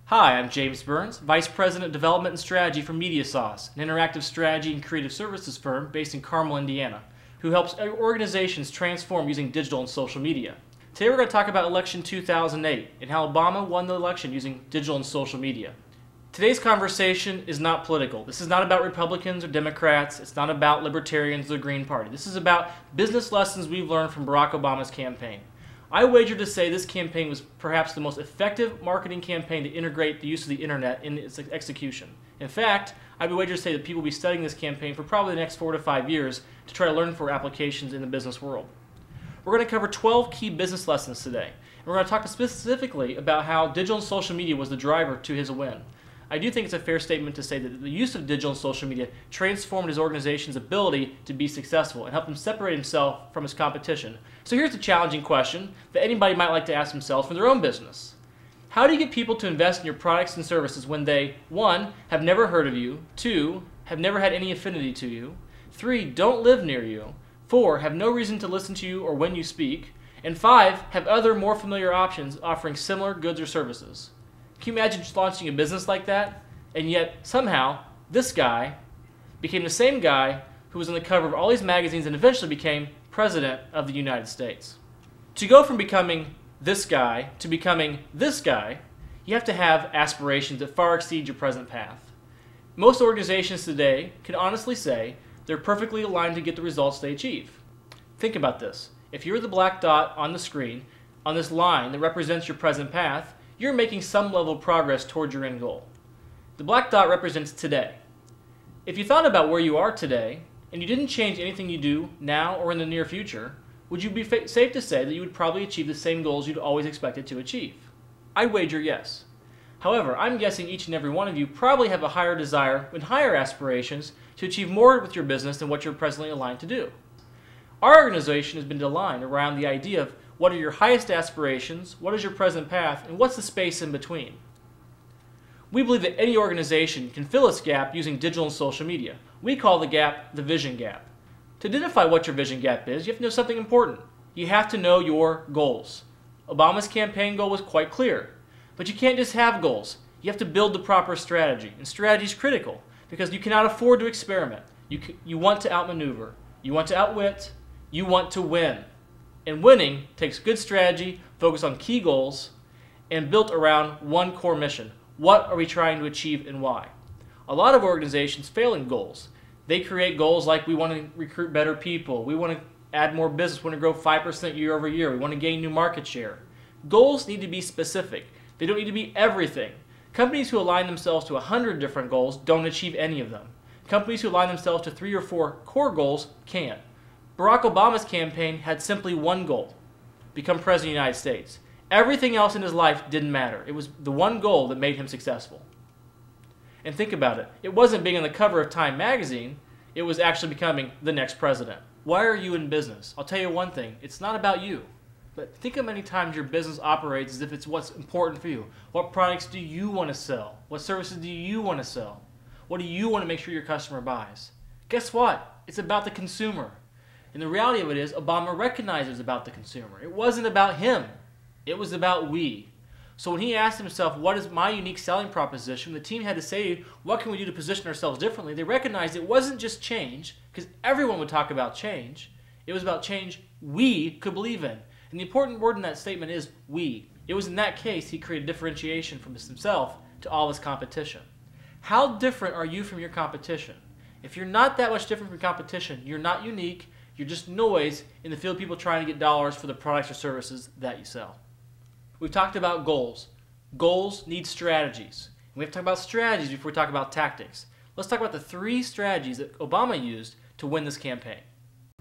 Hi, I'm James Burns, Vice President of Development and Strategy for MediaSauce, an interactive strategy and creative services firm based in Carmel, Indiana, who helps organizations transform using digital and social media. Today we're going to talk about election 2008 and how Obama won the election using digital and social media. Today's conversation is not political. This is not about Republicans or Democrats. It's not about Libertarians or the Green Party. This is about business lessons we've learned from Barack Obama's campaign. I wager to say this campaign was perhaps the most effective marketing campaign to integrate the use of the internet in its execution. In fact, I'd wager to say that people will be studying this campaign for probably the next 4 to 5 years to try to learn for applications in the business world. We're going to cover 12 key business lessons today. And we're going to talk specifically about how digital and social media was the driver to his win. I do think it's a fair statement to say that the use of digital and social media transformed his organization's ability to be successful and helped him separate himself from his competition. So here's the challenging question that anybody might like to ask themselves for their own business. How do you get people to invest in your products and services when they, 1, have never heard of you, 2, have never had any affinity to you, 3, don't live near you, 4, have no reason to listen to you or when you speak, and 5, have other more familiar options offering similar goods or services? Can you imagine just launching a business like that? And yet, somehow, this guy became the same guy who was on the cover of all these magazines and eventually became President of the United States. To go from becoming this guy to becoming this guy, you have to have aspirations that far exceed your present path. Most organizations today can honestly say they're perfectly aligned to get the results they achieve. Think about this. If you're the black dot on the screen, on this line that represents your present path, you're making some level of progress towards your end goal. The black dot represents today. If you thought about where you are today, and you didn't change anything you do now or in the near future, would you be safe to say that you would probably achieve the same goals you'd always expected to achieve? I'd wager yes. However, I'm guessing each and every one of you probably have a higher desire and higher aspirations to achieve more with your business than what you're presently aligned to do. Our organization has been aligned around the idea of what are your highest aspirations, what is your present path, and what's the space in between. We believe that any organization can fill this gap using digital and social media. We call the gap the vision gap. To identify what your vision gap is, you have to know something important. You have to know your goals. Obama's campaign goal was quite clear, but you can't just have goals. You have to build the proper strategy, and strategy is critical because you cannot afford to experiment. You want to outmaneuver, you want to outwit, you want to win. And winning takes good strategy, focus on key goals, and built around one core mission. What are we trying to achieve and why? A lot of organizations fail in goals. They create goals like we want to recruit better people, we want to add more business, we want to grow 5% year over year, we want to gain new market share. Goals need to be specific. They don't need to be everything. Companies who align themselves to 100 different goals don't achieve any of them. Companies who align themselves to 3 or 4 core goals can. Barack Obama's campaign had simply one goal: become President of the United States. Everything else in his life didn't matter. It was the one goal that made him successful. And think about it. It wasn't being on the cover of Time magazine. It was actually becoming the next president. Why are you in business? I'll tell you one thing. It's not about you. But think of many times your business operates as if it's what's important for you. What products do you want to sell? What services do you want to sell? What do you want to make sure your customer buys? Guess what? It's about the consumer. And the reality of it is, Obama recognizes about the consumer. It wasn't about him. It was about we. So when he asked himself, what is my unique selling proposition, the team had to say, what can we do to position ourselves differently? They recognized it wasn't just change, because everyone would talk about change. It was about change we could believe in. And the important word in that statement is we. It was in that case he created differentiation from himself to all his competition. How different are you from your competition? If you're not that much different from your competition, you're not unique. You're just noise in the field of people trying to get dollars for the products or services that you sell. We've talked about goals. Goals need strategies. And we have to talk about strategies before we talk about tactics. Let's talk about the 3 strategies that Obama used to win this campaign.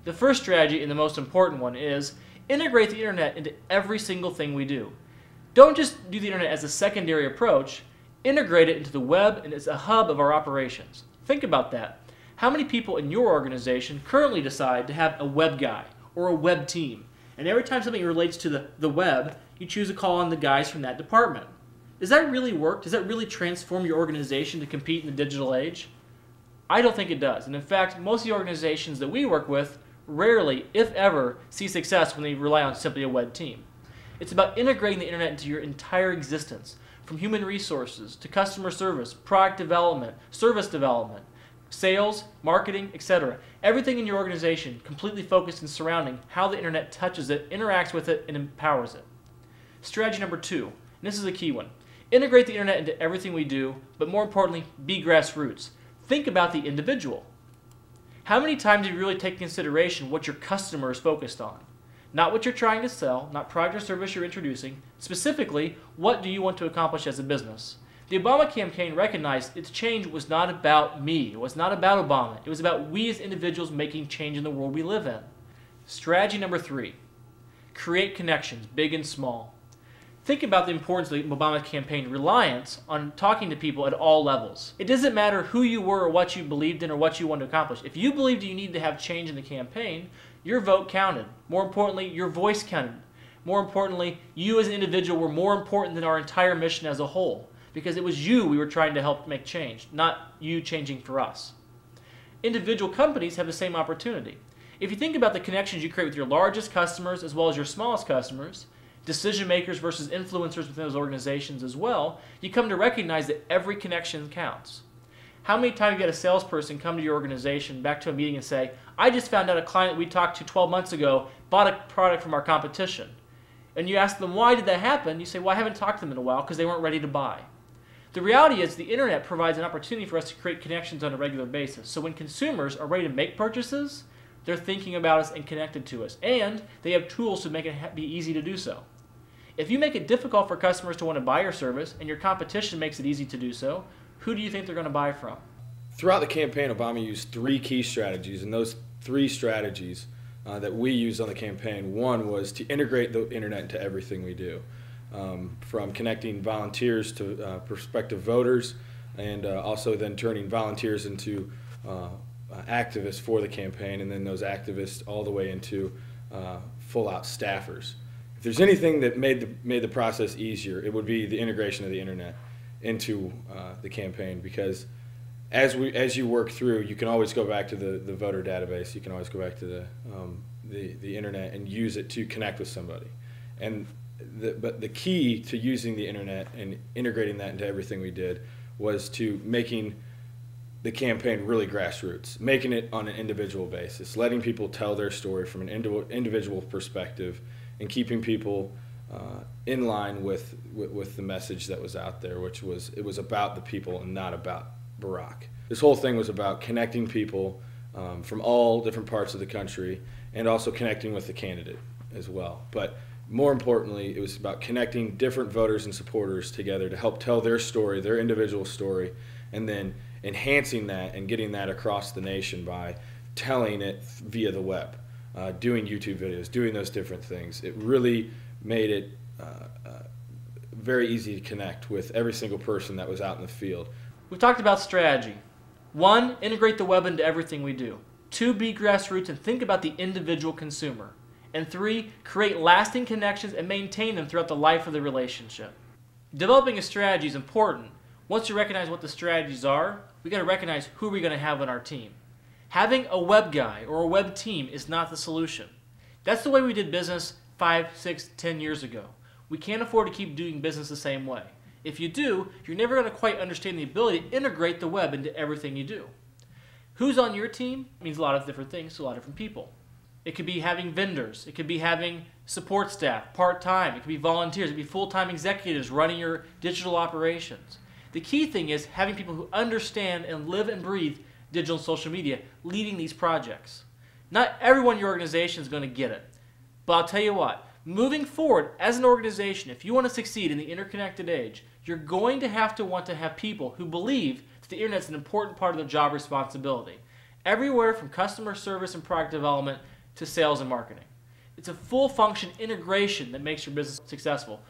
The first strategy, and the most important one, is integrate the internet into every single thing we do. Don't just do the internet as a secondary approach. Integrate it into the web and as a hub of our operations. Think about that. How many people in your organization currently decide to have a web guy or a web team? And every time something relates to the web, you choose to call on the guys from that department. Does that really work? Does that really transform your organization to compete in the digital age? I don't think it does. And in fact, most of the organizations that we work with rarely, if ever, see success when they rely on simply a web team. It's about integrating the internet into your entire existence, from human resources to customer service, product development, service development, sales, marketing, etc. Everything in your organization completely focused and surrounding how the internet touches it, interacts with it, and empowers it. Strategy number 2, and this is a key one. Integrate the internet into everything we do, but more importantly, be grassroots. Think about the individual. How many times do you really take into consideration what your customer is focused on? Not what you're trying to sell, not product or service you're introducing. Specifically, what do you want to accomplish as a business? The Obama campaign recognized its change was not about me. It was not about Obama. It was about we as individuals making change in the world we live in. Strategy number 3, create connections, big and small. Think about the importance of the Obama campaign reliance on talking to people at all levels. It doesn't matter who you were or what you believed in or what you wanted to accomplish. If you believed you needed to have change in the campaign, your vote counted. More importantly, your voice counted. More importantly, you as an individual were more important than our entire mission as a whole, because it was you we were trying to help make change, not you changing for us. Individual companies have the same opportunity. If you think about the connections you create with your largest customers as well as your smallest customers, decision makers versus influencers within those organizations as well, you come to recognize that every connection counts. How many times have you had a salesperson come to your organization, back to a meeting and say, I just found out a client we talked to 12 months ago bought a product from our competition. And you ask them, why did that happen? You say, well, I haven't talked to them in a while because they weren't ready to buy. The reality is the internet provides an opportunity for us to create connections on a regular basis. So when consumers are ready to make purchases, they're thinking about us and connected to us. And they have tools to make it be easy to do so. If you make it difficult for customers to want to buy your service and your competition makes it easy to do so, who do you think they're going to buy from? Throughout the campaign, Obama used 3 key strategies, and those 3 strategies that we used on the campaign, one was to integrate the internet into everything we do, from connecting volunteers to prospective voters, and also then turning volunteers into activists for the campaign, and then those activists all the way into full-out staffers. If there's anything that made the process easier, it would be the integration of the internet into the campaign, because as you work through, you can always go back to the voter database. You can always go back to the internet and use it to connect with somebody. But the key to using the internet and integrating that into everything we did was to making the campaign really grassroots, making it on an individual basis, letting people tell their story from an individual perspective, and keeping people in line with the message that was out there, which was it was about the people and not about Barack. This whole thing was about connecting people from all different parts of the country, and also connecting with the candidate as well. But more importantly, it was about connecting different voters and supporters together to help tell their story, their individual story, and then enhancing that and getting that across the nation by telling it via the web, doing YouTube videos, doing those different things. It really made it very easy to connect with every single person that was out in the field. We've talked about strategy. 1, integrate the web into everything we do. 2, be grassroots and think about the individual consumer. And 3, create lasting connections and maintain them throughout the life of the relationship. Developing a strategy is important. Once you recognize what the strategies are, we got to recognize who we're going to have on our team. Having a web guy or a web team is not the solution. That's the way we did business 5, 6, 10 years ago. We can't afford to keep doing business the same way. If you do, you're never going to quite understand the ability to integrate the web into everything you do. Who's on your team means a lot of different things to a lot of different people. It could be having vendors. It could be having support staff, part-time. It could be volunteers. It could be full-time executives running your digital operations. The key thing is having people who understand and live and breathe digital and social media leading these projects. Not everyone in your organization is going to get it. But I'll tell you what, moving forward as an organization, if you want to succeed in the interconnected age, you're going to want to have people who believe that the internet is an important part of their job responsibility. Everywhere from customer service and product development to sales and marketing. It's a full function integration that makes your business successful.